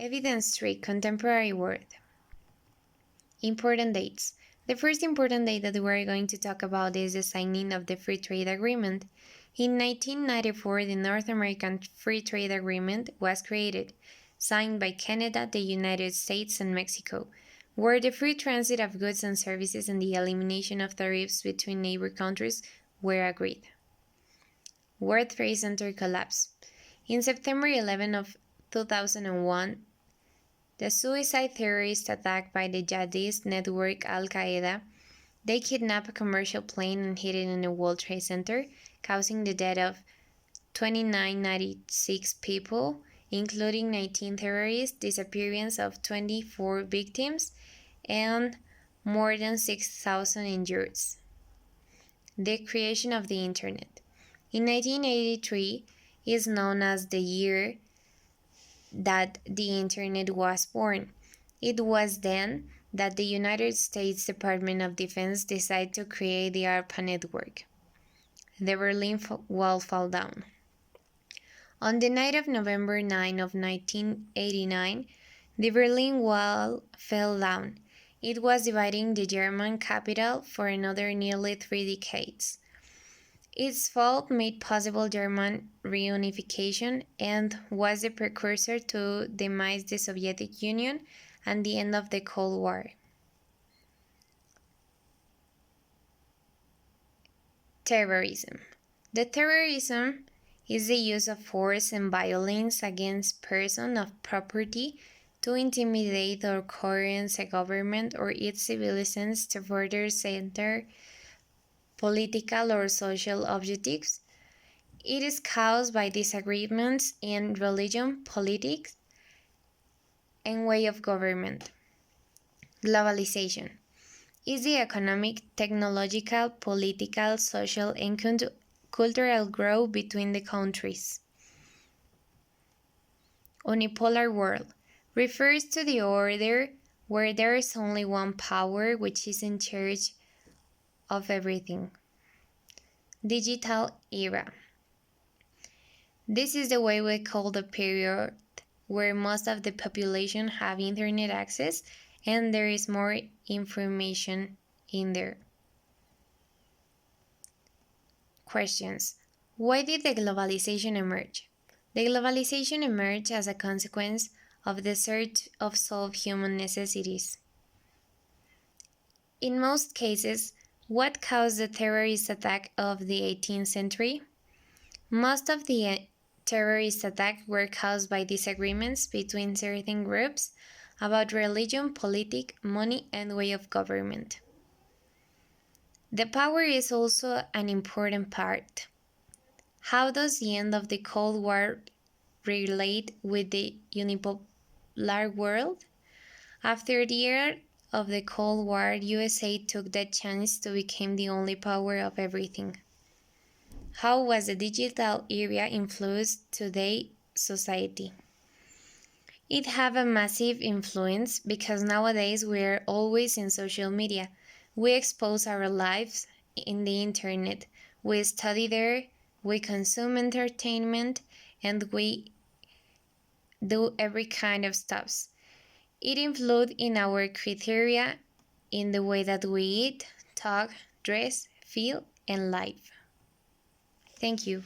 Evidence 3. Contemporary world. Important dates. The first important date that we're going to talk about is the signing of the Free Trade Agreement. In 1994, the North American Free Trade Agreement was created, signed by Canada, the United States, and Mexico, where the free transit of goods and services and the elimination of tariffs between neighbor countries were agreed. World Trade Center collapse. In September 11 of 2001, the suicide terrorist attack by the jihadist network Al-Qaeda, they kidnapped a commercial plane and hit it in the World Trade Center, causing the death of 2,996 people, including 19 terrorists, disappearance of 24 victims, and more than 6,000 injuries. The creation of the Internet. In 1983 is known as the year that the Internet was born. It was then that the United States Department of Defense decided to create the ARPA network. The Berlin Wall fell down. On the night of November 9 of 1989, the Berlin Wall fell down. It was dividing the German capital for another nearly 3 decades. Its fall made possible German reunification and was the precursor to demise the Soviet Union and the end of the Cold War. Terrorism. The terrorism is the use of force and violence against person or property to intimidate or coerce a government or its citizens to further center political or social objectives. It is caused by disagreements in religion, politics, and way of government. Globalization is the economic, technological, political, social, and cultural growth between the countries. Unipolar world refers to the order where there is only one power which is in charge of everything. Digital era. This is the way we call the period where most of the population have internet access and there is more information in there. Questions. Why did the globalization emerge? The globalization emerged as a consequence of the search of solve human necessities. In most cases, what caused the terrorist attack of the 18th century? Most of the terrorist attacks were caused by disagreements between certain groups about religion, politics, money, and way of government. The power is also an important part. How does the end of the Cold War relate with the unipolar world? After the era of the Cold War, USA took that chance to become the only power of everything. How was the digital era influenced today's society? It have a massive influence because nowadays we are always in social media. We expose our lives in the internet. We study there, we consume entertainment, and we do every kind of stuff. It influences in our criteria in the way that we eat, talk, dress, feel, and live. Thank you.